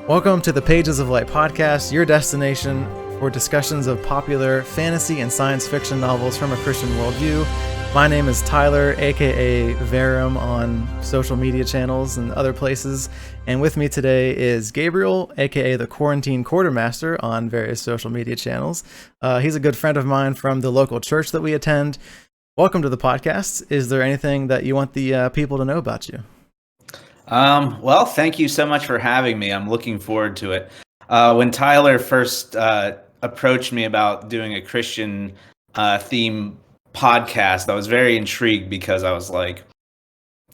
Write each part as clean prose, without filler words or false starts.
Welcome to the Pages of Light podcast, your destination for discussions of popular fantasy and science fiction novels from a Christian worldview. My name is Tyler, aka Verum, on social media channels and other places. And with me today is Gabriel, aka the Quarantine Quartermaster, on various social media channels. He's a good friend of mine from the local church that we attend. Welcome to the podcast. Is there anything that you want the people to know about you? Well, thank you so much for having me. I'm looking forward to it. When Tyler first approached me about doing a Christian theme podcast, I was very intrigued because I was like,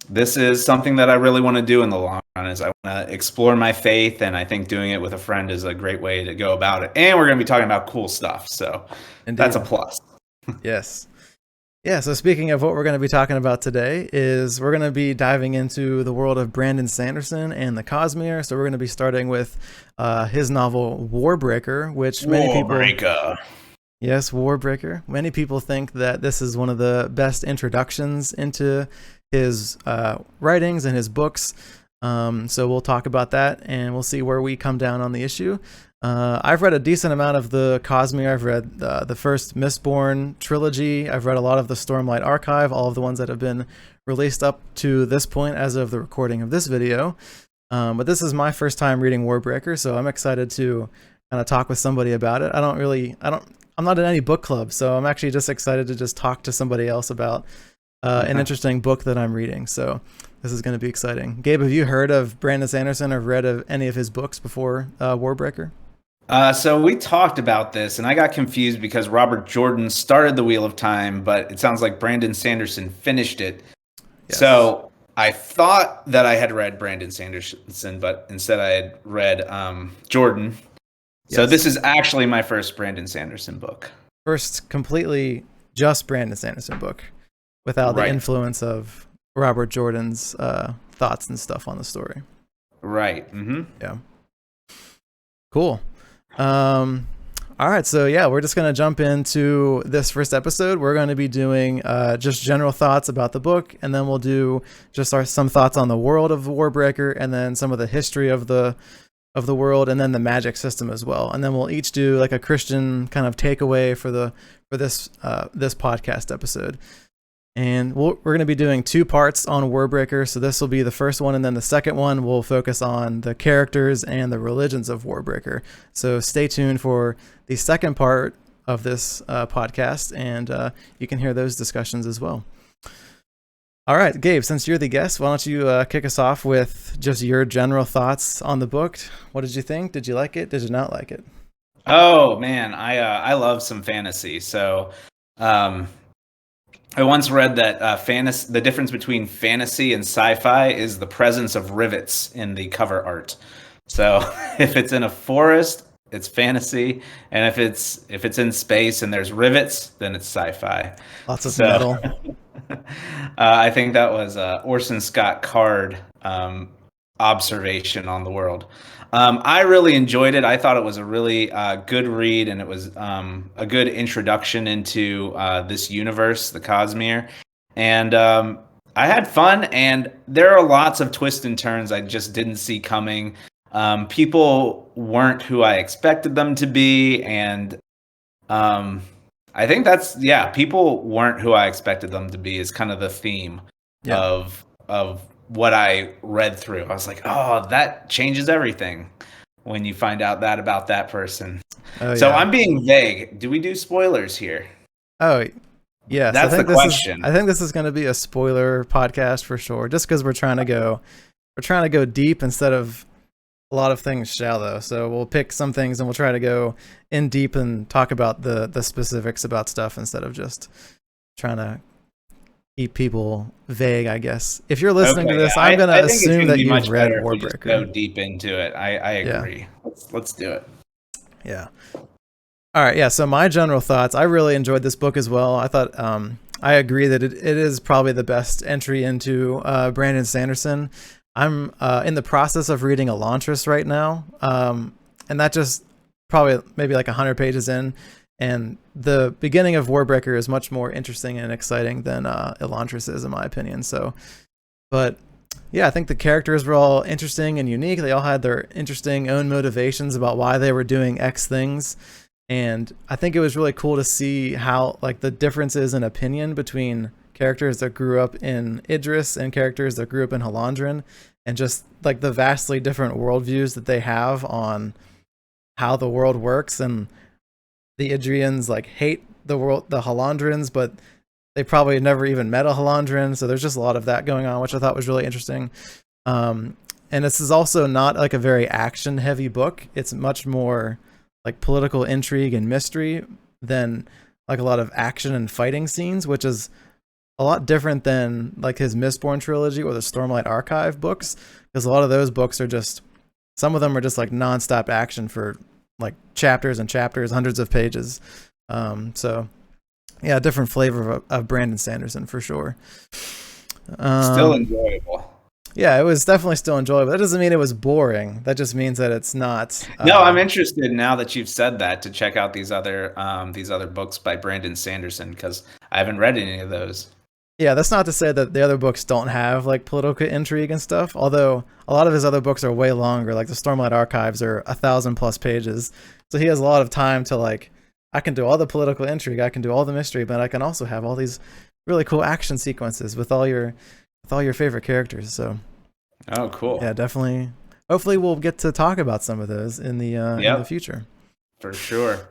this is something that I really want to do in the long run. Is I want to explore my faith, and I think doing it with a friend is a great way to go about it. And we're going to be talking about cool stuff, so Indeed. That's a plus. Yes. Yeah, so speaking of what we're going to be talking about today is we're going to be diving into the world of Brandon Sanderson and the Cosmere. So we're going to be starting with his novel Warbreaker, which many people... Yes, Warbreaker. Many people think that this is one of the best introductions into his writings and his books. So we'll talk about that and we'll see where we come down on the issue. I've read a decent amount of the Cosmere. I've read the first Mistborn trilogy. I've read a lot of the Stormlight Archive, all of the ones that have been released up to this point as of the recording of this video. But this is my first time reading Warbreaker, so I'm excited to kind of talk with somebody about it. I'm not in any book club, so I'm actually just excited to just talk to somebody else about an interesting book that I'm reading. So this is going to be exciting. Gabe, have you heard of Brandon Sanderson or read of any of his books before Warbreaker? So we talked about this, and I got confused because Robert Jordan started The Wheel of Time, but it sounds like Brandon Sanderson finished it. Yes. So I thought that I had read Brandon Sanderson, but instead I had read Jordan. Yes. So this is actually my first Brandon Sanderson book. First completely just Brandon Sanderson book without the influence of Robert Jordan's thoughts and stuff on the story. Right. Mm-hmm. Yeah. Cool. All right, so yeah, we're just going to jump into this first episode. We're going to be doing just general thoughts about the book, and then we'll do just some thoughts on the world of Warbreaker, and then some of the history of the world, and then the magic system as well. And then we'll each do like a Christian kind of takeaway for this podcast episode. And we're going to be doing two parts on Warbreaker. So this will be the first one, and then the second one will focus on the characters and the religions of Warbreaker. So stay tuned for the second part of this podcast, and you can hear those discussions as well. All right, Gabe, since you're the guest, why don't you kick us off with just your general thoughts on the book? What did you think? Did you like it? Did you not like it? Oh, man, I love some fantasy. So I once read that the difference between fantasy and sci-fi is the presence of rivets in the cover art. So if it's in a forest, it's fantasy, and if it's in space and there's rivets, then it's sci-fi. Lots of metal. I think that was Orson Scott Card observation on the world. I really enjoyed it. I thought it was a really good read, and it was a good introduction into this universe, the Cosmere. And I had fun, and there are lots of twists and turns I just didn't see coming. People weren't who I expected them to be, and I think people weren't who I expected them to be is kind of the theme of what I read through. I was like, oh, that changes everything when you find out that about that person. So I'm being vague. Do we do spoilers here? Oh, yes. That's the question. I think this is going to be a spoiler podcast for sure, just because we're trying to go deep instead of a lot of things shallow. So we'll pick some things and we'll try to go in deep and talk about the specifics about stuff instead of just trying to keep people vague, I guess. If you're listening to this, I'm going to assume that you've read Warbreaker. Go deep into it. I agree. Yeah. Let's do it. Yeah. All right. Yeah. So my general thoughts, I really enjoyed this book as well. I thought, I agree that it is probably the best entry into Brandon Sanderson. I'm in the process of reading Elantris right now. And that just probably maybe like 100 pages in. And the beginning of Warbreaker is much more interesting and exciting than Elantris is, in my opinion. So, but Yeah, I think the characters were all interesting and unique. They all had their interesting own motivations about why they were doing X things. And I think it was really cool to see how like the differences in opinion between characters that grew up in Idris and characters that grew up in Halandran, and just like the vastly different worldviews that they have on how the world works. And the Idrians like hate the Halandrans, but they probably never even met a Halandran. So there's just a lot of that going on, which I thought was really interesting. And this is also not like a very action heavy book. It's much more like political intrigue and mystery than like a lot of action and fighting scenes, which is a lot different than like his Mistborn trilogy or the Stormlight Archive books, because a lot of those books are just, some of them are just like nonstop action for like chapters and chapters, hundreds of pages. So yeah, different flavor of Brandon Sanderson for sure. Still enjoyable. Yeah, it was definitely still enjoyable. That doesn't mean it was boring. That just means that it's not. No, I'm interested now that you've said that to check out these other books by Brandon Sanderson, because I haven't read any of those. Yeah, that's not to say that the other books don't have like political intrigue and stuff. Although a lot of his other books are way longer. Like the Stormlight Archives are 1,000+ pages, so he has a lot of time to like. I can do all the political intrigue, I can do all the mystery, but I can also have all these really cool action sequences with all your favorite characters. So, oh, cool. Yeah, definitely. Hopefully, we'll get to talk about some of those in the future. For sure.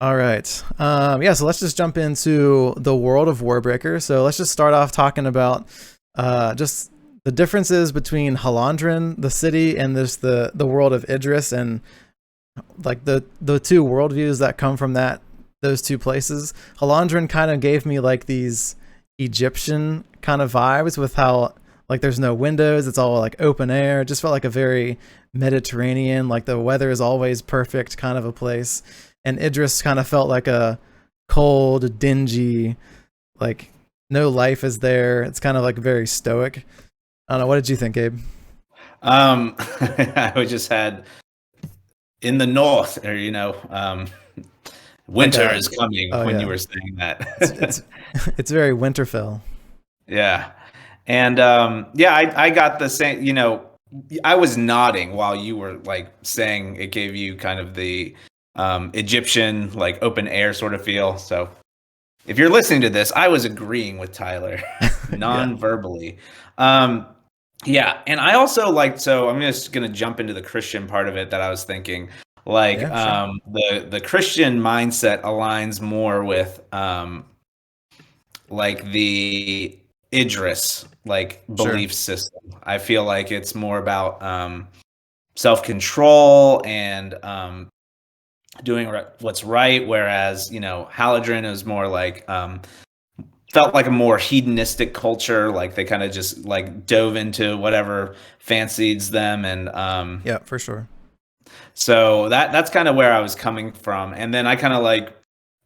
All right. So let's just jump into the world of Warbreaker. So let's just start off talking about just the differences between Halandran, the city, and the world of Idris, and like the two worldviews that come from those two places. Halandran kind of gave me like these Egyptian kind of vibes with how like there's no windows, it's all like open air. It just felt like a very Mediterranean, like the weather is always perfect kind of a place. And Idris kind of felt like a cold, dingy, like no life is there. It's kind of like very stoic. I don't know. What did you think, Gabe? I just had in the north, or winter is coming when you were saying that. It's very Winterfell. Yeah, and I got the same. I was nodding while you were like saying it gave you kind of the Egyptian like open air sort of feel. So if you're listening to this, I was agreeing with Tyler non-verbally. And I also like, so I'm just going to jump into the Christian part of it that I was thinking like, the Christian mindset aligns more with like the Idris like belief system. I feel like it's more about self-control and doing what's right, whereas Halandran is more like felt like a more hedonistic culture, like they kind of just like dove into whatever fancied them, and yeah, for sure. So that's kind of where I was coming from, and then I kind of like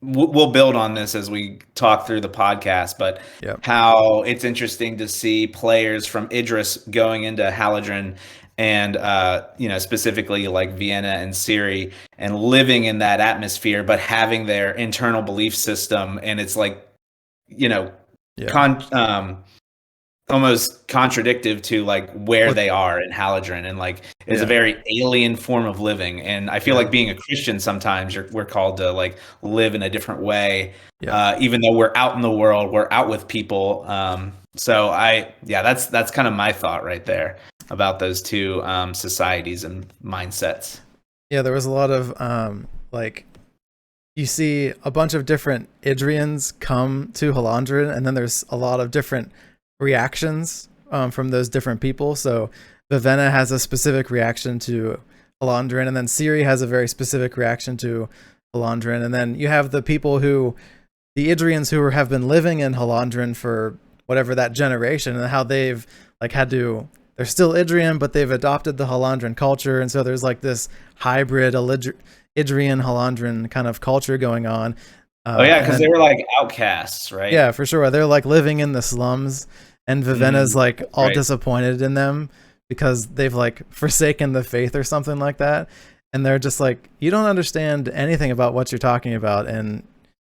we'll build on this as we talk through the podcast, but how it's interesting to see players from Idris going into Halandran and specifically like Vienna and Siri, and living in that atmosphere, but having their internal belief system, and it's like almost contradictive to like where they are in Halandran, and like it's a very alien form of living. And I feel like being a Christian, sometimes we're called to like live in a different way, even though we're out in the world, we're out with people. So that's kind of my thought right there about those two societies and mindsets. Yeah, there was a lot of like you see a bunch of different Idrians come to Halandran, and then there's a lot of different reactions from those different people. So Vivenna has a specific reaction to Halandran, and then Siri has a very specific reaction to Halandran, and then you have the people the Idrians who have been living in Halandran for whatever that generation, and how they've like they're still Idrian, but they've adopted the Halandran culture, and so there's like this hybrid Idrian Halandran kind of culture going on. Because they were like outcasts, right? Yeah, for sure. They're like living in the slums, and Vivenna's like all disappointed in them because they've like forsaken the faith or something like that. And they're just like, you don't understand anything about what you're talking about, and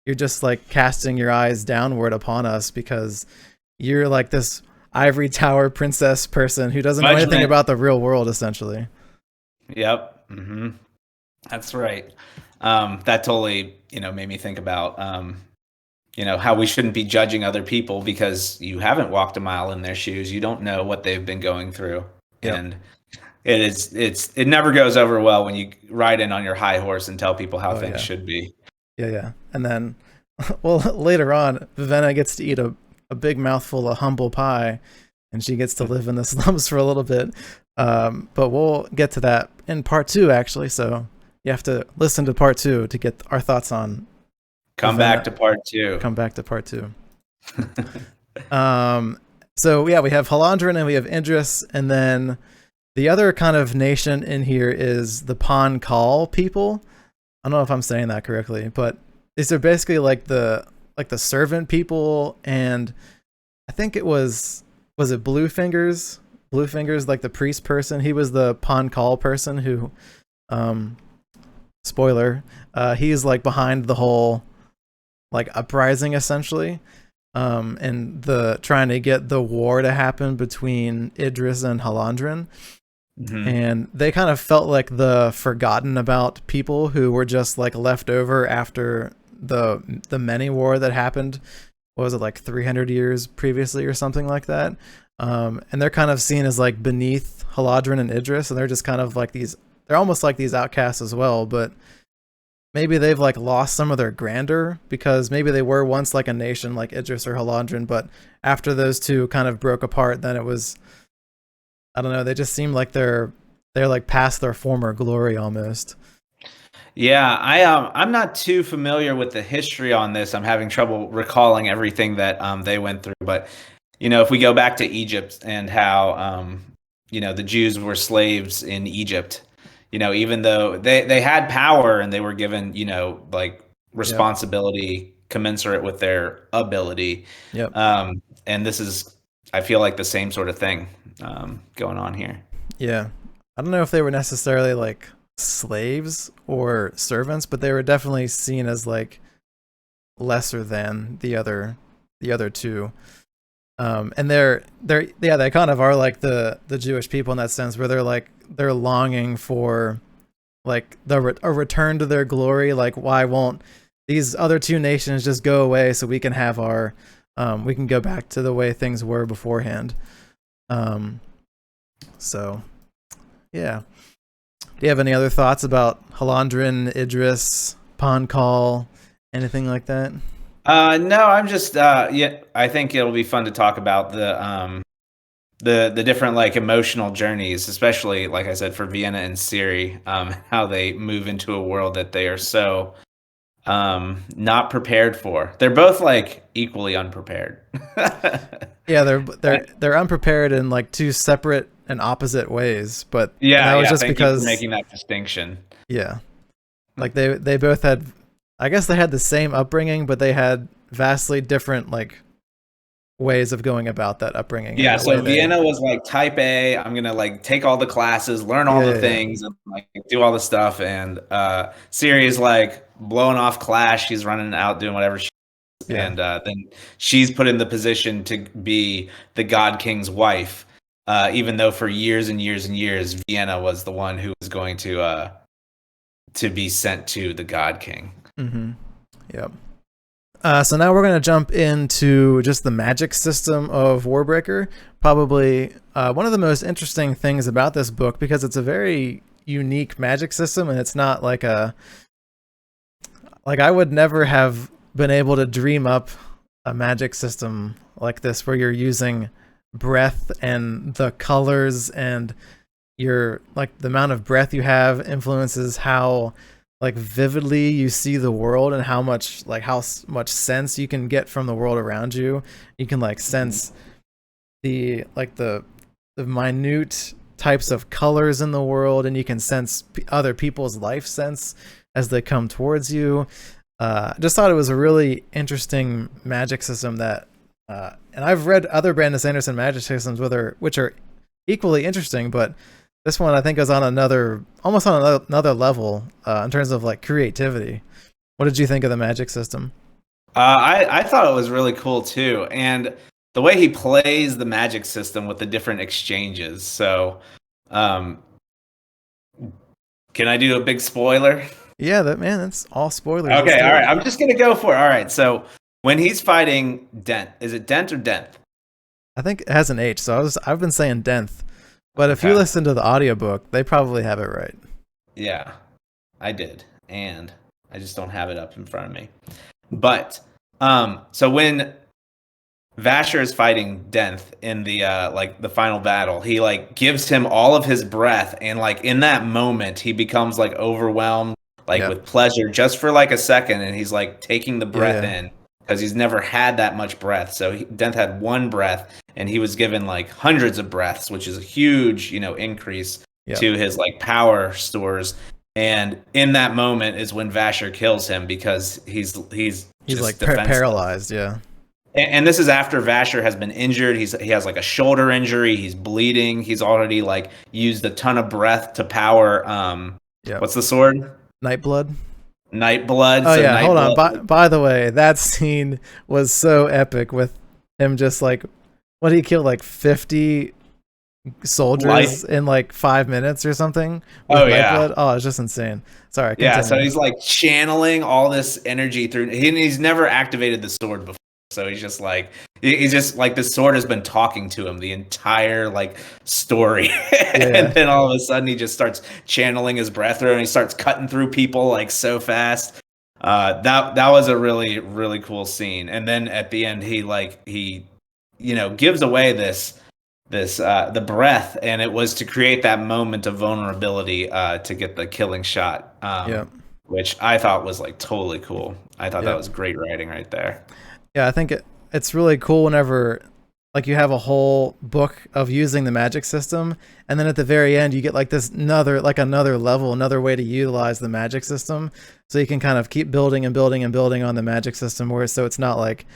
you're just like casting your eyes downward upon us because you're like this ivory tower princess person who doesn't know anything about the real world, essentially. Yep. That's right. That totally, made me think about, how we shouldn't be judging other people because you haven't walked a mile in their shoes. You don't know what they've been going through. Yep. And it never goes over well when you ride in on your high horse and tell people how things should be. Yeah. And then, well, later on, Vivenna gets to eat a big mouthful of humble pie, and she gets to live in the slums for a little bit. But we'll get to that in part 2, actually. So you have to listen to part 2 to get our thoughts on. Come back to part 2. Come back to part 2. So yeah, we have Halandrin and we have Idris, and then the other kind of nation in here is the Pankal people. I don't know if I'm saying that correctly, but these are basically like the servant people, and I think it was it Bluefingers? Bluefingers, like the priest person. He was the Pankal person who, spoiler, he's like behind the whole like uprising essentially, and the trying to get the war to happen between Idris and Halandrin. And they kind of felt like the forgotten about people who were just like left over after the many war that happened. What was it, like 300 years previously or something like that? And they're kind of seen as like beneath Halandrin and Idris, and they're just kind of like they're almost like these outcasts as well, but maybe they've like lost some of their grandeur because maybe they were once like a nation like Idris or Halandrin, but after those two kind of broke apart, then it was, I don't know, they just seem like they're like past their former glory almost. Yeah, I'm not too familiar with the history on this. I'm having trouble recalling everything that they went through. But if we go back to Egypt and how the Jews were slaves in Egypt, even though they had power and they were given like responsibility commensurate with their ability. Yep. And this is, I feel like, the same sort of thing going on here. Yeah, I don't know if they were necessarily like slaves or servants, but they were definitely seen as like lesser than the other two. And they kind of are like the Jewish people in that sense, where they're longing for like a return to their glory. Like, why won't these other two nations just go away so we can have our we can go back to the way things were beforehand. So yeah. Do you have any other thoughts about Halandrin, Idris, Pankal, anything like that? No, I'm just I think it'll be fun to talk about the different like emotional journeys, especially like I said for Vienna and Ciri, how they move into a world that they are so not prepared for. They're both like equally unprepared. Yeah, they're unprepared in like two separate and opposite ways, but that was just thank because you for making that distinction. Yeah, like they both had, I guess they had the same upbringing, but they had vastly different like ways of going about that upbringing. Yeah, so Vienna was like type A. I'm gonna like take all the classes, learn all the things, and like do all the stuff. And Ciri is like blowing off Clash. She's running out doing whatever she. Yeah. And then she's put in the position to be the God King's wife, even though for years and years and years, Vienna was the one who was going to be sent to the God King. Mm-hmm. Yep. So now we're going to jump into just the magic system of Warbreaker. Probably one of the most interesting things about this book, because it's a very unique magic system, and it's not like I would never have been able to dream up a magic system like this where you're using breath and the colors, and your like the amount of breath you have influences how like vividly you see the world, and how much sense you can get from the world around you. You can like sense the minute types of colors in the world, and you can sense other people's life sense as they come towards you. Just thought it was a really interesting magic system that, and I've read other Brandon Sanderson magic systems which are equally interesting, but this one I think is on almost on another level in terms of like creativity. What did you think of the magic system? I thought it was really cool too, and the way he plays the magic system with the different exchanges. So, um, can I do a big spoiler? Yeah, that's all spoilers. Let's Okay, do all right. it. I'm just gonna go for it. All right. So when he's fighting Dent, is it Dent or Dent? I think it has an H, so I've been saying Denth. But if you Okay. listen to the audiobook, they probably have it right. Yeah, I did, and I just don't have it up in front of me. But so when Vasher is fighting Denth in the like the final battle, he like gives him all of his breath, and like in that moment, he becomes like overwhelmed, like Yeah. with pleasure, just for like a second, and he's like taking the Yeah, breath yeah. in because he's never had that much breath. So Denth had one breath, and he was given like hundreds of breaths, which is a huge, increase Yep. to his like power stores. And in that moment is when Vasher kills him because he's He's just like defenseless. paralyzed, yeah. And this is after Vasher has been injured. He has like a shoulder injury. He's bleeding. He's already like used a ton of breath to power. Yep. What's the sword? Nightblood. Nightblood. Oh So yeah, hold on. Nightblood. By the way, that scene was so epic with him just like what did he kill like 50 soldiers in like 5 minutes or something with Oh yeah. Nightblood? Oh, it's just insane. Sorry, Yeah. So continue. he's like channeling all this energy through. He's never activated the sword before. So he's just like the sword has been talking to him the entire like story, and then all of a sudden he just starts channeling his breath through, and he starts cutting through people like so fast. That was a really really cool scene. And then at the end he gives away this the breath, and it was to create that moment of vulnerability to get the killing shot. Yeah. Which I thought was like totally cool. I thought that Yeah. was great writing right there. Yeah, I think it's really cool whenever like you have a whole book of using the magic system, and then at the very end you get like another level, another way to utilize the magic system, so you can kind of keep building and building and building on the magic system, where so it's not like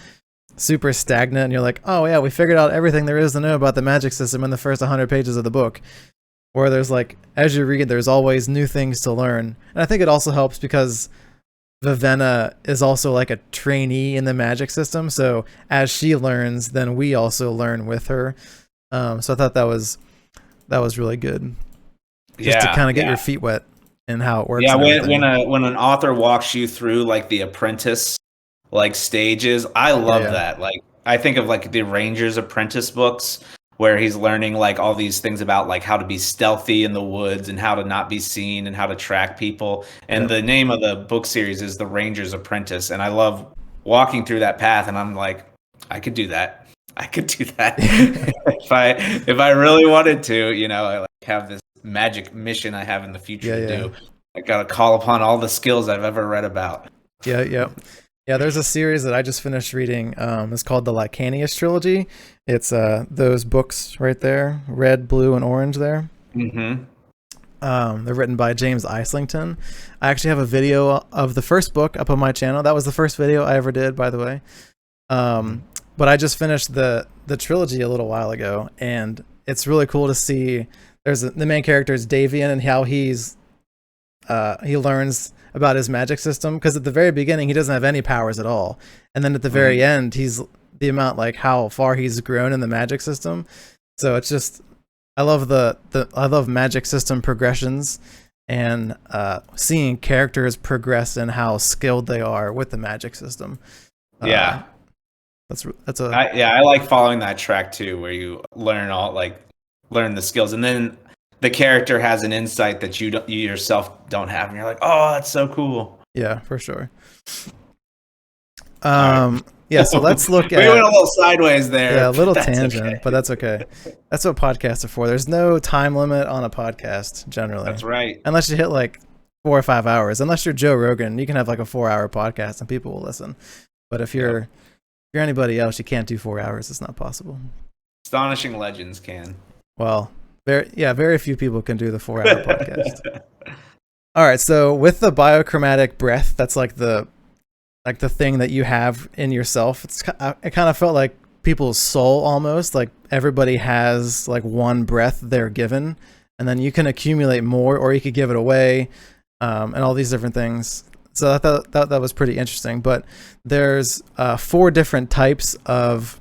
super stagnant and you're like, oh yeah, we figured out everything there is to know about the magic system in the first 100 pages of the book. Where there's like, as you read, there's always new things to learn. And I think it also helps because Vivenna is also like a trainee in the magic system, so as she learns, then we also learn with her. So I thought that was really good, just to kind of get your feet wet and how it works. Yeah, and when an author walks you through like the apprentice like stages, I love Yeah. that. Like I think of like the Ranger's Apprentice books where he's learning like all these things about like how to be stealthy in the woods and how to not be seen and how to track people. And Yep. the name of the book series is The Ranger's Apprentice. And I love walking through that path, and I'm like, I could do that. I could do that if I really wanted to. I like have this magic mission I have in the future to do. I gotta call upon all the skills I've ever read about. Yeah. There's a series that I just finished reading. It's called the Lycanius trilogy. It's those books right there, red, blue, and orange there. Mm-hmm. They're written by James Islington. I actually have a video of the first book up on my channel. That was the first video I ever did, by the way. But I just finished the trilogy a little while ago, and it's really cool to see. The main character is Davian, and how he learns about his magic system, because at the very beginning he doesn't have any powers at all, and then at the very end he's the amount, like how far he's grown in the magic system. So it's just, I love I love magic system progressions, and seeing characters progress and how skilled they are with the magic system. Yeah, I like following that track too, where you learn the skills, and then the character has an insight that you yourself don't have, and you're like, oh, that's so cool. Yeah, for sure. Yeah, so let's look at. We went a little sideways there. Yeah, a little tangent, okay. But that's okay. That's what podcasts are for. There's no time limit on a podcast generally. That's right. Unless you hit like 4 or 5 hours. Unless you're Joe Rogan, you can have like a 4-hour podcast and people will listen. But if you're anybody else, you can't do 4 hours. It's not possible. Astonishing Legends can. Well, very few people can do the 4-hour podcast. All right, so with the biochromatic breath, that's like the thing that you have in yourself. It kind of felt like people's soul almost. Like everybody has like one breath they're given, and then you can accumulate more, or you could give it away, and all these different things. So I thought that was pretty interesting. But there's 4 different types of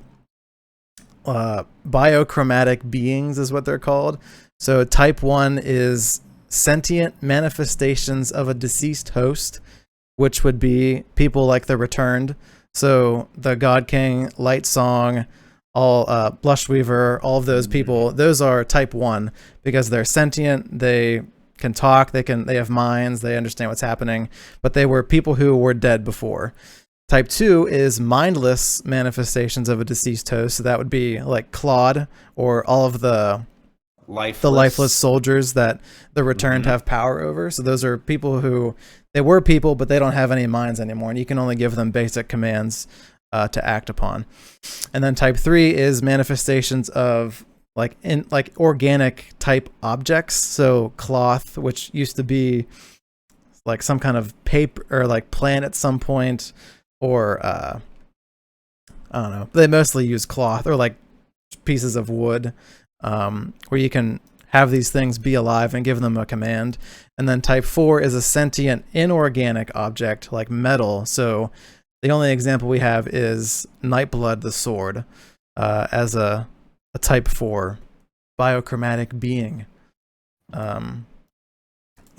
biochromatic beings is what they're called. So type 1 is sentient manifestations of a deceased host, which would be people like the returned. So the God King, Light Song, all Blushweaver, all of those people, those are type 1 because they're sentient, they can talk, they have minds, they understand what's happening, but they were people who were dead before. Type 2 is mindless manifestations of a deceased host. So that would be like Claude or all of the lifeless soldiers that the returned have power over. So those are people who, they were people, but they don't have any minds anymore. And you can only give them basic commands to act upon. And then type 3 is manifestations of like organic type objects. So cloth, which used to be like some kind of paper or like plant at some point, or I don't know. They mostly use cloth or like pieces of wood, where you can have these things be alive and give them a command. And then type 4 is a sentient inorganic object like metal. So the only example we have is Nightblood the sword as a type 4 biochromatic being.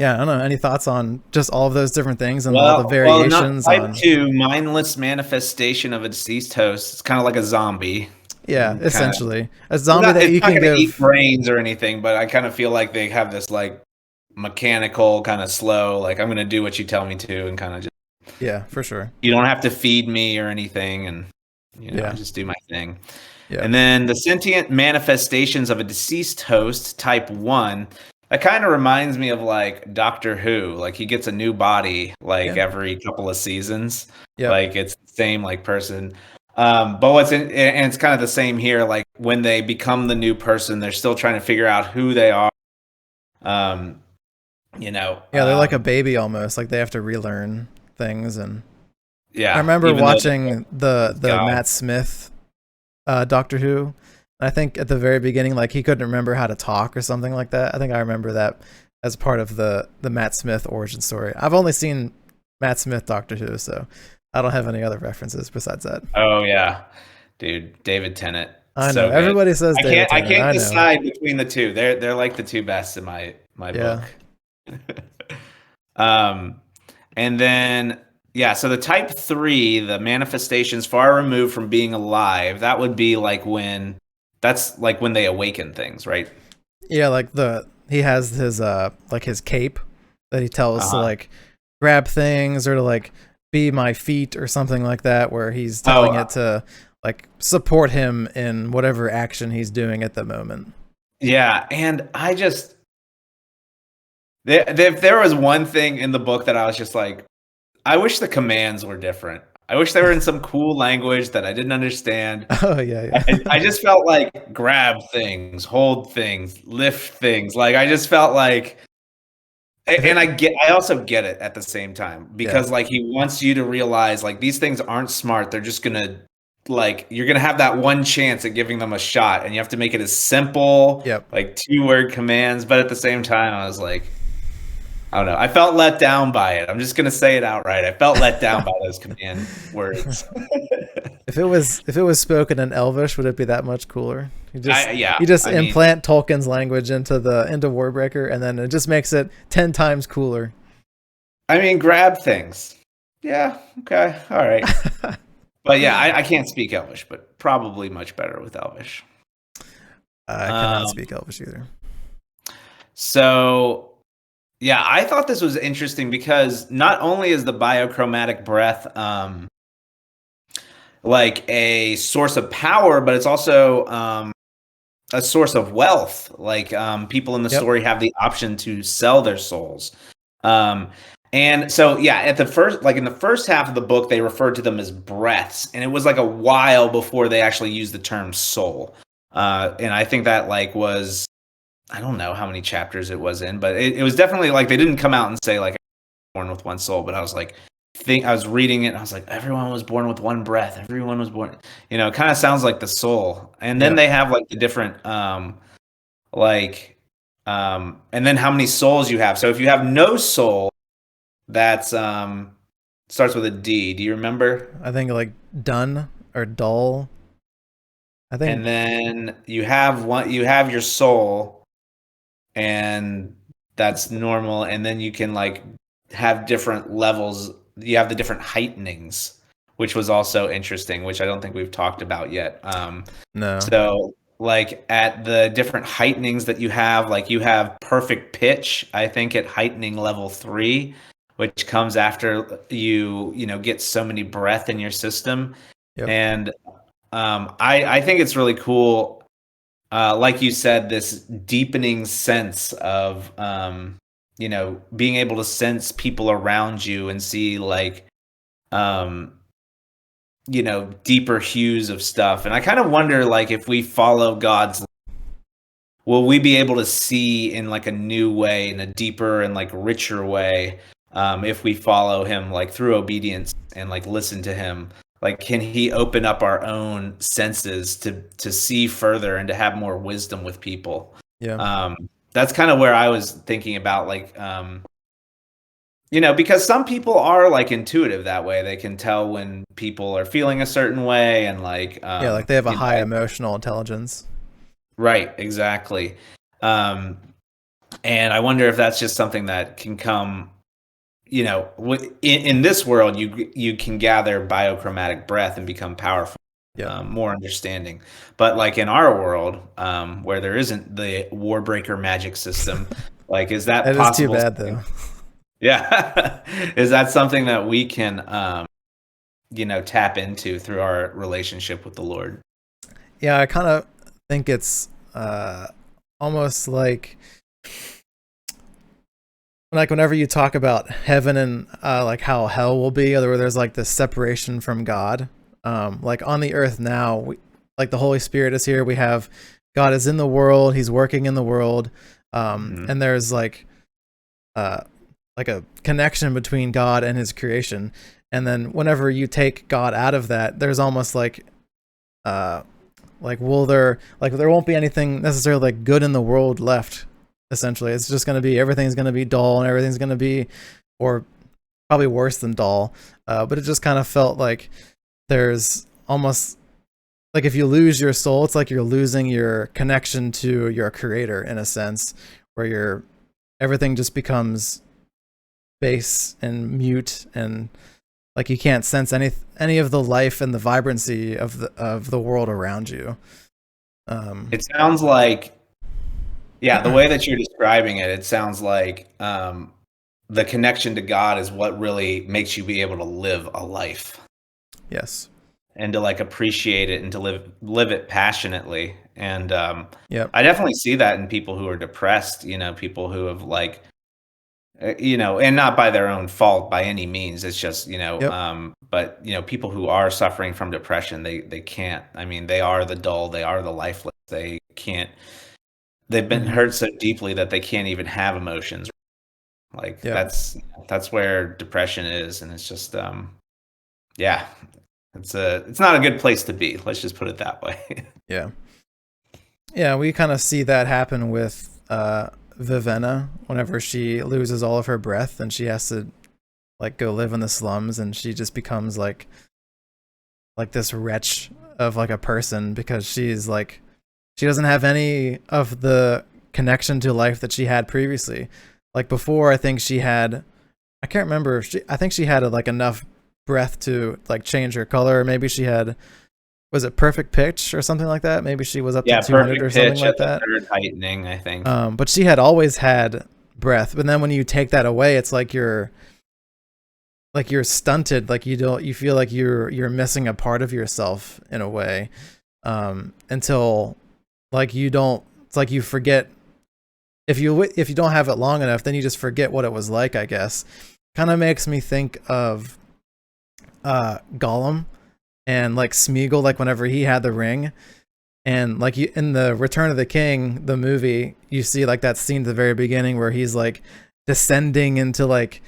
Yeah, I don't know. Any thoughts on just all of those different things and all the variations? Type 2, mindless manifestation of a deceased host. It's kind of like a zombie. Yeah, essentially. A zombie that you can give... give... eat brains or anything, but I kind of feel like they have this like mechanical, kind of slow, like I'm going to do what you tell me to and kind of just... Yeah, for sure. You don't have to feed me or anything, and I just do my thing. Yeah. And then the sentient manifestations of a deceased host, type 1... That kind of reminds me of like Doctor Who. Like he gets a new body like every couple of seasons. Yep. Like it's the same like person. But and it's kind of the same here. Like when they become the new person, they're still trying to figure out who they are. Yeah, they're like a baby almost. Like they have to relearn things. And yeah, I remember watching the Matt Smith Doctor Who. I think at the very beginning, like he couldn't remember how to talk or something like that. I think I remember that as part of the Matt Smith origin story. I've only seen Matt Smith Doctor Who, so I don't have any other references besides that. Oh yeah, dude, David Tennant. I know everybody says David Tennant. I can't decide between the two. They're like the two best in my book. And then so the type 3, the manifestations far removed from being alive. That would be like when. That's like when they awaken things, right? Yeah, like he has his like his cape that he tells to like grab things or to like be my feet or something like that, where he's telling it to like support him in whatever action he's doing at the moment. Yeah, and I just there was one thing in the book that I was just like, I wish the commands were different. I wish they were in some cool language that I didn't understand. Oh, yeah. I just felt like grab things, hold things, lift things. Like I just felt like, and I also get it at the same time because like he wants you to realize like these things aren't smart. They're just gonna you're gonna have that one chance at giving them a shot, and you have to make it as simple, like 2-word commands. But at the same time, I was like, I don't know. I felt let down by it. I'm just gonna say it outright. I felt let down by those command words. If it was spoken in Elvish, would it be that much cooler? You just implant Tolkien's language into Warbreaker, and then it just makes it 10 times cooler. I mean, grab things. Yeah. Okay. All right. But yeah, I can't speak Elvish, but probably much better with Elvish. I cannot speak Elvish either. So. Yeah, I thought this was interesting because not only is the biochromatic breath like a source of power, but it's also a source of wealth. Like people in the story have the option to sell their souls. And so, in the first half of the book, they referred to them as breaths, and it was like a while before they actually used the term soul. And I think that was. I don't know how many chapters it was in, but it was definitely like they didn't come out and say like born with one soul, but I was like I was reading it and I was like, everyone was born with one breath. Everyone was born, it kind of sounds like the soul. And then they have like the different and then how many souls you have. So if you have no soul, that's starts with a D. Do you remember? I think like done or dull. I and think then you have your soul, and that's normal, and then you can like have different levels. You have the different heightenings, which was also interesting, which I don't think we've talked about yet. no. So like at the different heightenings that you have, like you have perfect pitch, I think at heightening level 3, which comes after you know, get so many breath in your system. Yep. And I think it's really cool. Like you said, this deepening sense of, you know, being able to sense people around you and see like, um, you know, deeper hues of stuff. And I kind of wonder, like, if we follow God's, will we be able to see in like a new way, in a deeper and like richer way, if we follow him like through obedience and like listen to him? Like, can he open up our own senses to see further and to have more wisdom with people? Yeah. That's kind of where I was thinking about, like, you know, because some people are like intuitive that way. They can tell when people are feeling a certain way, and like, Yeah, like they have a you know, high emotional intelligence. right, exactly. Um, and I wonder if that's just something that can come, you know, in this world, you can gather biochromatic breath and become powerful, Yep. more understanding. But like in our world, where there isn't the Warbreaker magic system, like, is that It is too possible? bad though. Yeah, is that something that we can, you know, tap into through our relationship with the Lord? Yeah, I kind of think it's almost like whenever you talk about heaven and like how hell will be, or there's like this separation from God. Like on the earth now, like the Holy Spirit is here. We have God is in the world. He's working in the world, Mhm. and there's uh, like a connection between God and His creation. And then whenever you take God out of that, there's almost uh, will there there won't be anything necessarily like good in the world left. Essentially, it's just going to be everything's going to be dull and everything's going to be, or probably worse than dull. But it just kind of felt like there's almost like if you lose your soul, it's like you're losing your connection to your creator in a sense, where everything just becomes base and mute, and like you can't sense any of the life and the vibrancy of the world around you. It sounds like, yeah, the way that you're describing it, it sounds like, the connection to God is what really makes you be able to live a life Yes. and to like appreciate it and to live it passionately. And Yep. I definitely see that in people who are depressed, you know, people who have like, you know, and not by their own fault by any means. It's just, you know, Yep. but you know, people who are suffering from depression, they can't. I mean, they are the dull, they are the lifeless. They can't. They've been Hmm. hurt so deeply that they can't even have emotions. Like Yep. that's where depression is, and it's just, yeah, it's not a good place to be. Let's just put it that way. Yeah. Yeah, we kind of see that happen with Vivenna whenever she loses all of her breath and she has to like go live in the slums, and she just becomes like this wretch of like a person because she doesn't have any of the connection to life that she had previously. Like before, I think she had, I can't remember. I think she had like enough breath to like change her color. Maybe she had, was it perfect pitch or something like that? Maybe she was up to Yeah, 200 perfect or something pitch like at the that. third heightening, I think. But she had always had breath. But then when you take that away, it's like you're stunted. Like you feel like you're missing a part of yourself in a way. Until like you don't, it's like you forget, if you don't have it long enough, then you just forget what it was like, I guess. Kind of makes me think of Gollum and like Smeagol, like whenever he had the ring, and like you in the Return of the King, the movie, you see like that scene at the very beginning where he's like descending into like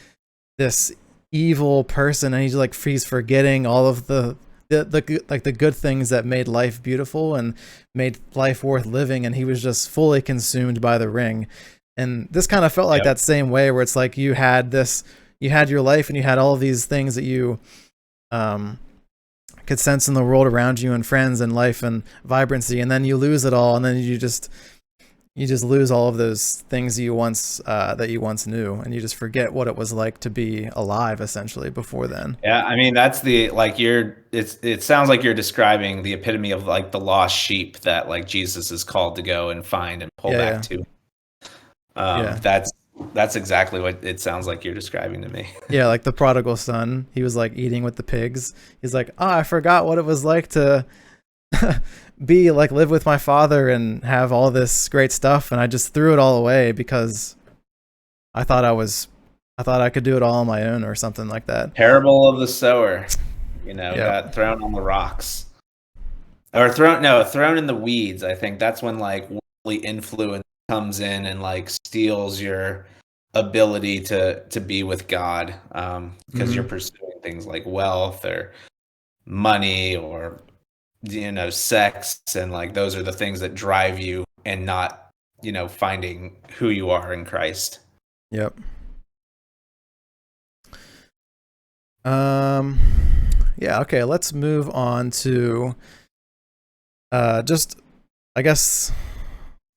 this evil person, and he's forgetting all of the good things that made life beautiful and made life worth living, and he was just fully consumed by the ring. And this kind of felt like Yep. that same way, where it's like you had your life and you had all of these things that you could sense in the world around you and friends and life and vibrancy, and then you lose it all, and then you just lose all of those things you once that you once knew, and you just forget what it was like to be alive essentially before then. Yeah, I mean that's the like it sounds like you're describing the epitome of like the lost sheep that like Jesus is called to go and find and pull back to. Yeah. That's exactly what it sounds like you're describing to me. Yeah, like the prodigal son, he was like eating with the pigs. He's like, "Oh, I forgot what it was like to be like live with my father and have all this great stuff, and I just threw it all away because I thought I could do it all on my own or something like that." Parable of the sower, Yep. got thrown on the rocks. Or thrown in the weeds. I think that's when like worldly influence comes in and like steals your ability to be with God, because you're pursuing things like wealth or money or sex, and like those are the things that drive you and not finding who you are in Christ. Yep. Yeah, okay, let's move on to just I guess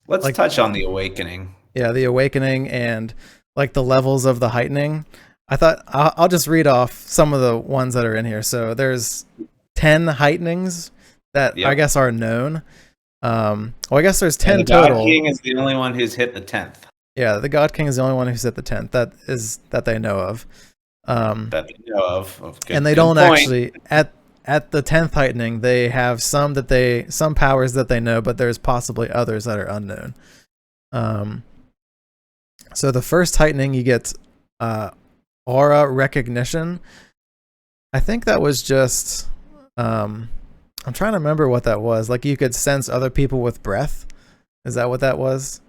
let's like, touch on the awakening. Yeah, the awakening and like the levels of the heightening. I thought I'll just read off some of the ones that are in here. So there's 10 heightenings that I guess are known. Well, I guess there's 10 the total. God King is the only one who's hit the 10th. Yeah, the God King is the only one who's hit the 10th. That they know of. That they know of. Good, and they don't actually at the 10th heightening. They have some powers that they know, but there's possibly others that are unknown. So the first heightening, you get aura recognition. I think that was just I'm trying to remember what that was. Like you could sense other people with breath. Is that what that was?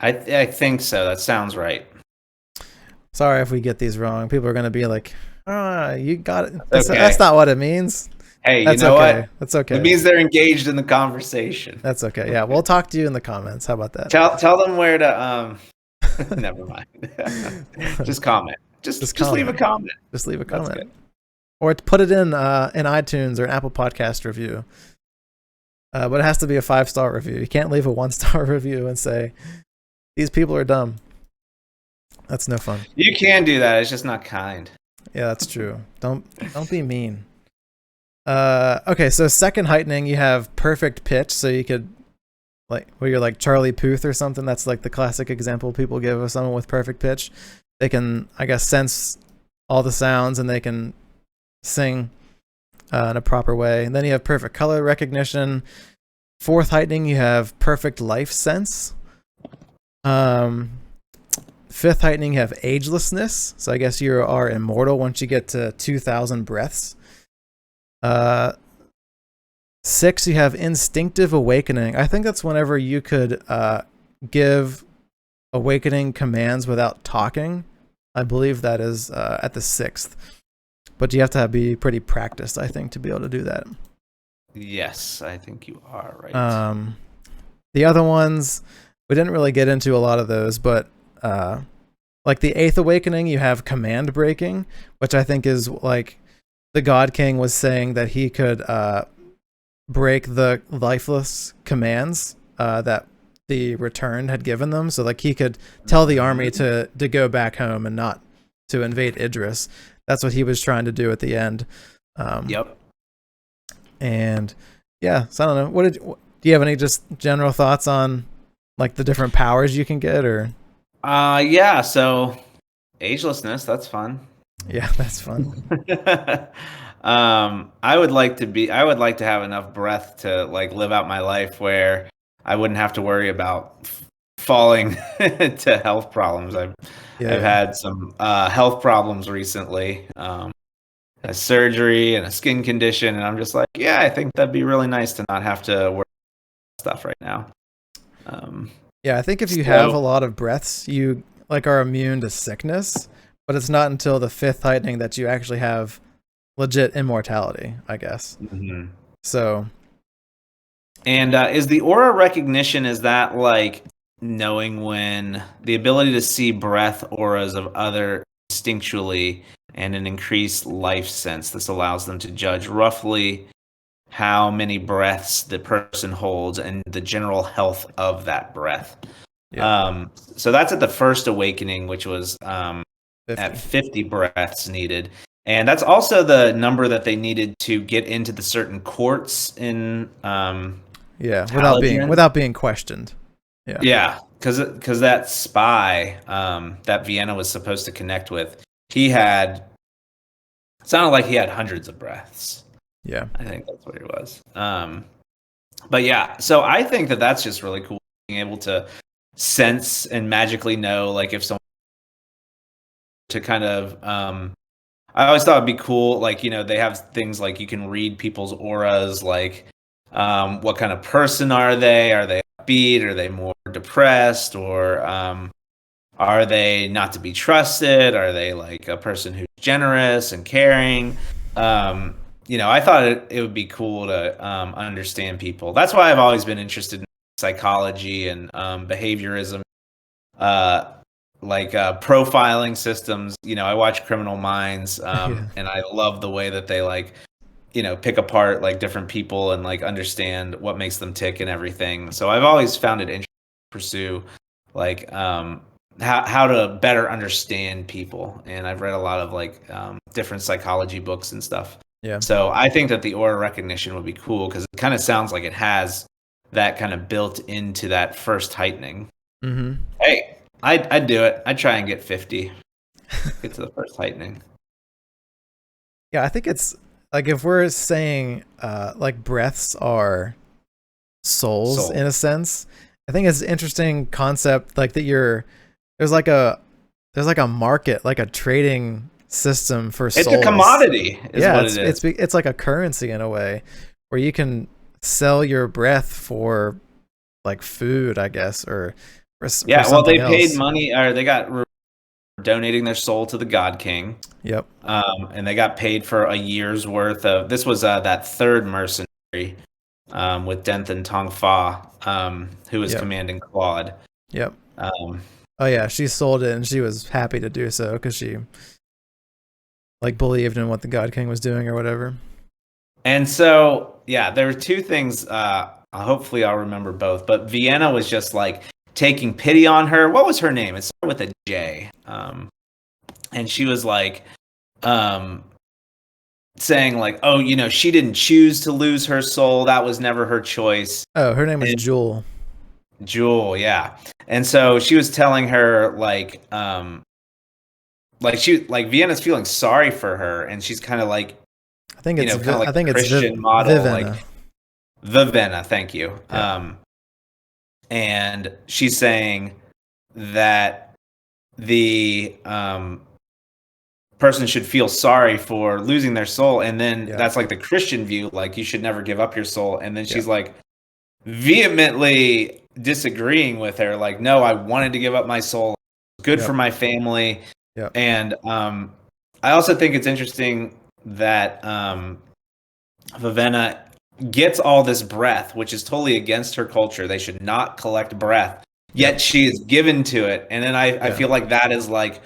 I think so. That sounds right. Sorry if we get these wrong. People are going to be like, you got it. That's not what it means. Hey, that's you know okay. what? That's okay. It means they're engaged in the conversation. That's okay. Yeah, we'll talk to you in the comments. How about that? Tell them where to never mind. Just comment. Just leave a comment. Just leave a comment. Or put it in iTunes or an Apple Podcast review. But it has to be a 5-star review. You can't leave a 1-star review and say these people are dumb. That's no fun. You can do that. It's just not kind. Yeah, that's true. Don't be mean. Okay, so second heightening, you have perfect pitch, so you could like where you're like Charlie Puth or something. That's like the classic example people give of someone with perfect pitch. They can, I guess, sense all the sounds and they can sing in a proper way. And then you have perfect color recognition. Fourth heightening, you have perfect life sense. Fifth heightening, you have agelessness. So I guess you are immortal once you get to 2,000 breaths. 6, you have instinctive awakening. I think that's whenever you could give awakening commands without talking. I believe that is at the 6th. But you have to be pretty practiced, I think, to be able to do that. Yes, I think you are right. The other ones, we didn't really get into a lot of those, but like the 8th awakening, you have command breaking, which I think is like the God King was saying that he could break the lifeless commands that the Returned had given them. So like he could tell the army to go back home and not to invade Idris. That's what he was trying to do at the end. Yep. And yeah, so I don't know. Do you have any just general thoughts on like the different powers you can get, or? Yeah. So agelessness, that's fun. Yeah, that's fun. I would like to have enough breath to like live out my life where I wouldn't have to worry about falling to health problems. I've had some health problems recently, a surgery and a skin condition, and I'm just like, yeah, I think that'd be really nice to not have to worry about stuff right now. Yeah, I think if you have a lot of breaths, you like are immune to sickness, but it's not until the 5th heightening that you actually have legit immortality, I guess. Mm-hmm. So, and is the aura recognition, is that like knowing when the ability to see breath auras of other instinctually and an increased life sense. This allows them to judge roughly how many breaths the person holds and the general health of that breath. Yeah. So that's at the first awakening, which was 50. at 50 breaths needed. And that's also the number that they needed to get into the certain courts in Yeah, Taladrin. without being questioned. Yeah. Yeah, because that spy that Vienna was supposed to connect with, sounded like he had hundreds of breaths. Yeah. I think that's what it was. But yeah, so I think that that's just really cool, being able to sense and magically know, like, if someone to kind of I always thought it'd be cool, like, they have things like you can read people's auras, like what kind of person are they? Are they upbeat? Are they more depressed? Or are they not to be trusted? Are they like a person who's generous and caring? I thought it would be cool to understand people. That's why I've always been interested in psychology and behaviorism, profiling systems. I watch Criminal Minds, Yeah. and I love the way that they pick apart like different people and like understand what makes them tick and everything. So I've always found it interesting to pursue like how to better understand people, and I've read a lot of different psychology books and stuff. Yeah. So I think that the aura recognition would be cool because it kind of sounds like it has that kind of built into that first heightening. Mm-hmm. Hey, I'd do it. I'd try and get 50. Get to the first heightening. Yeah, I think it's like if we're saying like breaths are souls Soul. in a sense, I think it's an interesting concept, like that there's like a market, like a trading system for souls. It's a commodity, is what it is. It's like a currency in a way where you can sell your breath for like food, I guess, or yeah. for Well, they something paid else. money, or they got donating their soul to the God King. Yep. And they got paid for a year's worth of. This was that third mercenary with Denthan Tong Fa, who was commanding Claude. Yep. Oh yeah, she sold it, and she was happy to do so because she like believed in what the God King was doing or whatever. And so, yeah, there were two things. Hopefully, I'll remember both. But Vienna was just like taking pity on her. What was her name? It started with a J. And she was like, saying like, oh, she didn't choose to lose her soul. That was never her choice. Oh, her name was Jewel. Jewel, yeah. And so she was telling her Vienna's feeling sorry for her, and she's kind of like, I think it's I think it's Christian model, Vivenna. like Vivenna. Thank you. Yeah. And she's saying that the person should feel sorry for losing their soul, and then that's like the Christian view, like you should never give up your soul. And then she's like vehemently disagreeing with her, like, no, I wanted to give up my soul. It's good for my family. Yep. And I also think it's interesting that Vivenna gets all this breath, which is totally against her culture. They should not collect breath, yet she is given to it. And then I feel like that is like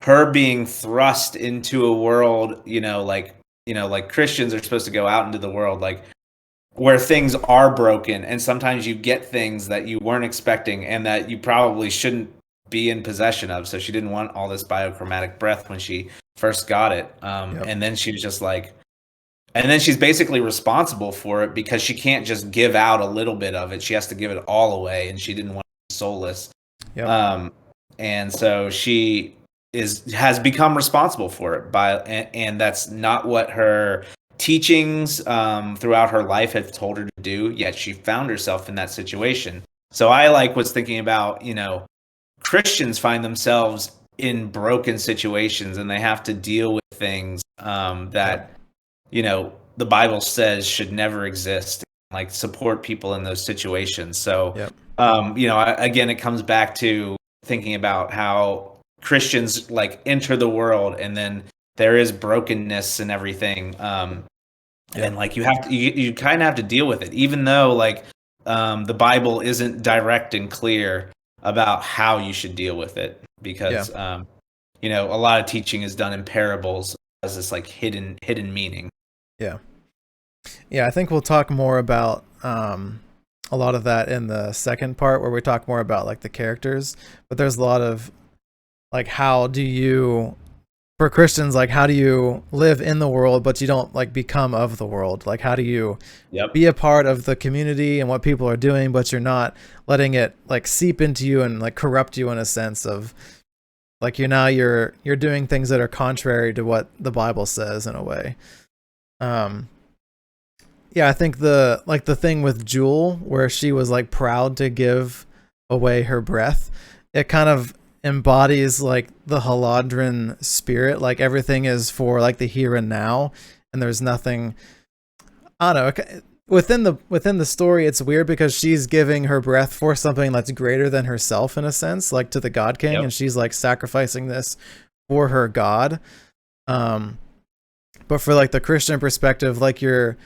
her being thrust into a world, like Christians are supposed to go out into the world, like where things are broken, and sometimes you get things that you weren't expecting and that you probably shouldn't be in possession of. So she didn't want all this biochromatic breath when she first got it. And then she was just like, and then she's basically responsible for it because she can't just give out a little bit of it. She has to give it all away, and she didn't want to be soulless. And so she has become responsible for it and that's not what her teachings throughout her life have told her to do, yet she found herself in that situation. So I was thinking about, Christians find themselves in broken situations, and they have to deal with things that the Bible says should never exist, like support people in those situations. So again, it comes back to thinking about how Christians enter the world, and then there is brokenness and everything, and you kind of have to deal with it, even though the Bible isn't direct and clear about how you should deal with it, because a lot of teaching is done in parables as this like hidden meaning. Yeah. Yeah, I think we'll talk more about a lot of that in the second part where we talk more about like the characters. But there's a lot of like for Christians, like how do you live in the world but you don't like become of the world? Like how do you be a part of the community and what people are doing, but you're not letting it like seep into you and like corrupt you in a sense of like you're doing things that are contrary to what the Bible says in a way. Yeah, I think the thing with Jewel where she was like proud to give away her breath, it kind of embodies like the Haladrin spirit. Like everything is for like the here and now, and there's nothing. I don't know. Within the story, it's weird because she's giving her breath for something that's greater than herself in a sense, like to the God King, and she's like sacrificing this for her God. But for like the Christian perspective, like you're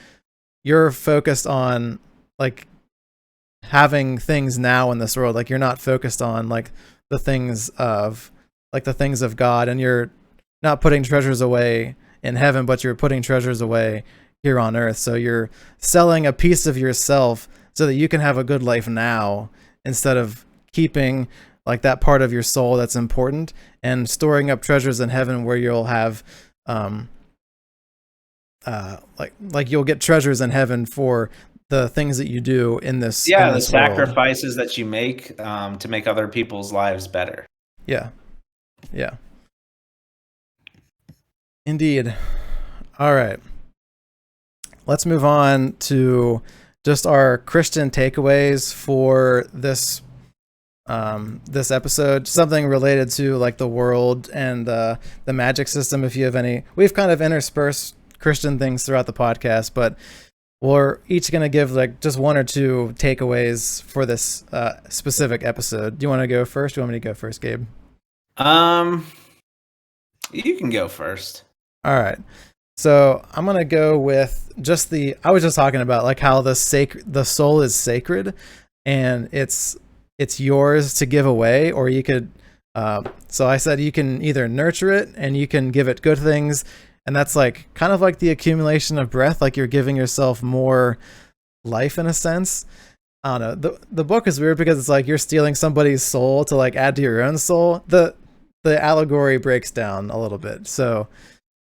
focused on like having things now in this world. Like you're not focused on like the things of God, and you're not putting treasures away in heaven, but you're putting treasures away here on earth. So you're selling a piece of yourself so that you can have a good life now, instead of keeping like that part of your soul that's important and storing up treasures in heaven where you'll have like you'll get treasures in heaven for the things that you do in this the world. sacrifices that you make to make other people's lives better. Yeah indeed. All right, let's move on to just our Christian takeaways for this this episode, something related to like the world and the magic system. If you have any, we've kind of interspersed Christian things throughout the podcast, but we're each going to give like just one or two takeaways for this specific episode. Do you want to go first? Do you want me to go first, Gabe? You can go first. All right. So I'm going to go with just I was just talking about like how the soul is sacred and it's yours to give away, or you could, so I said you can either nurture it and you can give it good things. And that's like kind of like the accumulation of breath, like you're giving yourself more life in a sense. I don't know. The book is weird because it's like you're stealing somebody's soul to like add to your own soul. The allegory breaks down a little bit. So,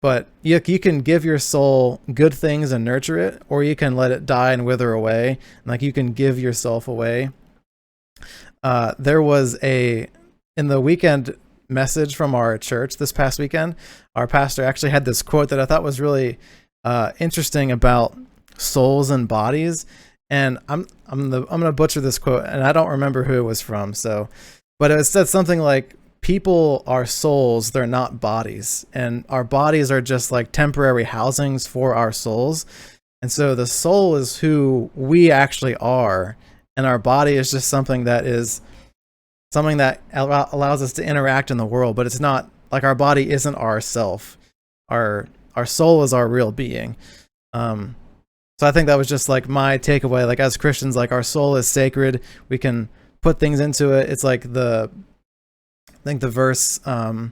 but you can give your soul good things and nurture it, or you can let it die and wither away. And like you can give yourself away. There was in the weekend message from our church this past weekend, our pastor actually had this quote that I thought was really interesting about souls and bodies. And I'm gonna butcher this quote, and I don't remember who it was from. So, but it said something like, "People are souls; they're not bodies, and our bodies are just like temporary housings for our souls. And so the soul is who we actually are, and our body is just something that allows us to interact in the world. But it's not like our body isn't our self. Our soul is our real being." So I think that was just like my takeaway. Like as Christians, like our soul is sacred. We can put things into it. It's like I think the verse, I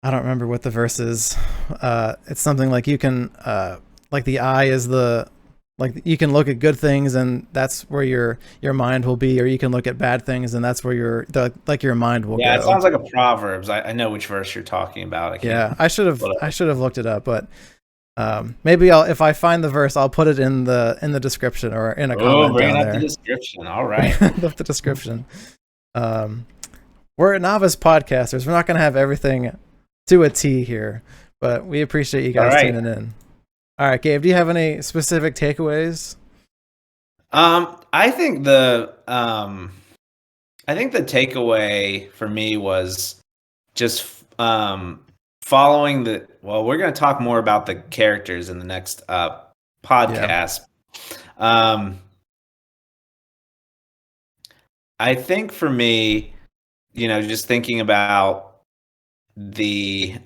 don't remember what the verse is. It's something like you can, like the eye is like you can look at good things and that's where your mind will be, or you can look at bad things and that's where your mind will go. Yeah, it sounds like a Proverbs. I know which verse you're talking about. I should have looked it up, but maybe if I find the verse, I'll put it in the description or in a comment bring down up there. The description. All right. The description. We're novice podcasters. We're not going to have everything to a T here, but we appreciate you guys tuning in. All right, Gabe, do you have any specific takeaways? I think the takeaway for me was just following we're going to talk more about the characters in the next podcast. Yeah. I think for me, just thinking about the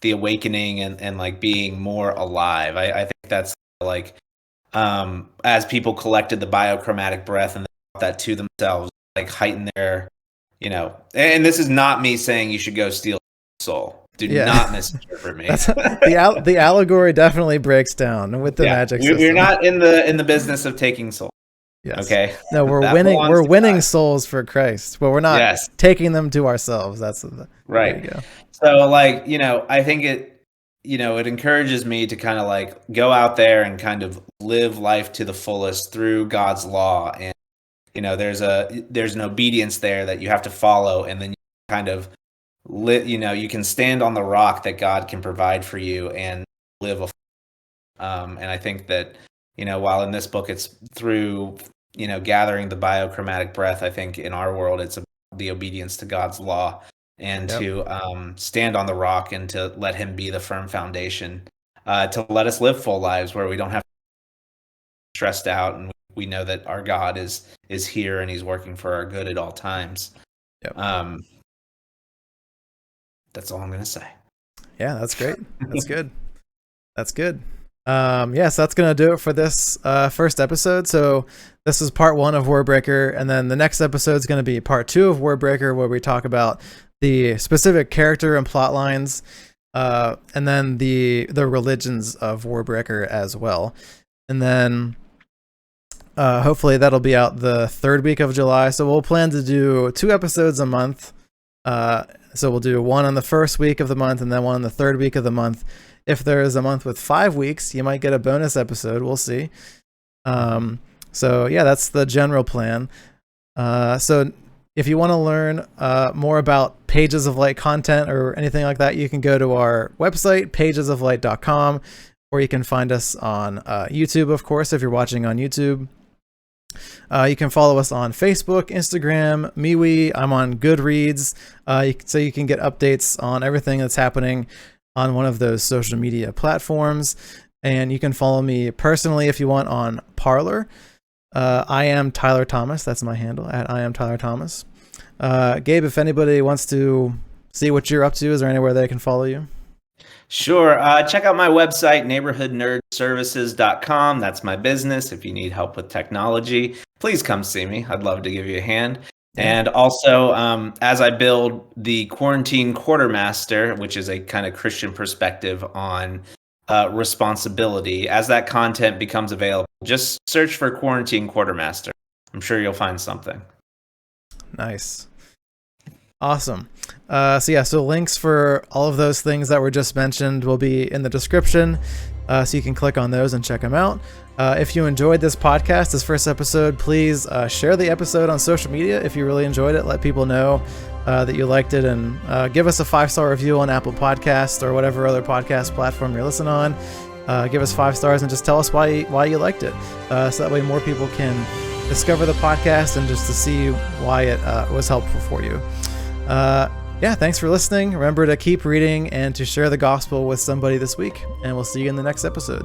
awakening and like being more alive. I think that's like as people collected the biochromatic breath and they brought that to themselves, like heighten their and this is not me saying you should go steal a soul. Do not misinterpret me. That's the allegory definitely breaks down with the magic system. We're not in the business of taking souls. Yes. Okay. No, we're winning. We're winning souls for Christ, but we're not taking them to ourselves. That's right. There you go. So, I think it encourages me to kind of go out there and kind of live life to the fullest through God's law, and there's an obedience there that you have to follow, and then you kind of you can stand on the rock that God can provide for you and live and I think that while in this book it's through gathering the biochromatic breath, I think in our world it's the obedience to God's law and to stand on the rock and to let him be the firm foundation, to let us live full lives where we don't have to be stressed out, and we know that our God is here and he's working for our good at all times. That's all I'm going to say. Yeah, that's great. That's good. That's good. So that's going to do it for this first episode. So this is part 1 of Warbreaker, and then the next episode is going to be part 2 of Warbreaker, where we talk about the specific character and plot lines, and then the religions of Warbreaker as well. And then hopefully that'll be out the 3rd week of July. So we'll plan to do 2 episodes a month. So we'll do one on the 1st week of the month and then one on the 3rd week of the month. If there is a month with 5 weeks, you might get a bonus episode. We'll see. So that's the general plan. So if you want to learn more about Pages of Light content or anything like that, you can go to our website, pagesoflight.com, or you can find us on YouTube, of course, if you're watching on YouTube. You can follow us on Facebook, Instagram, MeWe. I'm on Goodreads, so you can get updates on everything that's happening on one of those social media platforms. And you can follow me personally if you want on Parler. I am Tyler Thomas. That's my handle, at I am Tyler Thomas. Gabe, if anybody wants to see what you're up to, is there anywhere they can follow you? Sure. Check out my website, neighborhoodnerdservices.com. That's my business. If you need help with technology, please come see me. I'd love to give you a hand. And also, as I build the Quarantine Quartermaster, which is a kind of Christian perspective on responsibility, as that content becomes available, just search for Quarantine Quartermaster. I'm sure you'll find something. Nice. Awesome. So links for all of those things that were just mentioned will be in the description, so you can click on those and check them out. If you enjoyed this podcast, this first episode, please share the episode on social media. If you really enjoyed it, let people know that you liked it, and give us a 5-star review on Apple Podcasts or whatever other podcast platform you're listening on. Give us 5 stars and just tell us why you liked it, so that way more people can discover the podcast and just to see why it was helpful for you. Thanks for listening. Remember to keep reading and to share the gospel with somebody this week, and we'll see you in the next episode.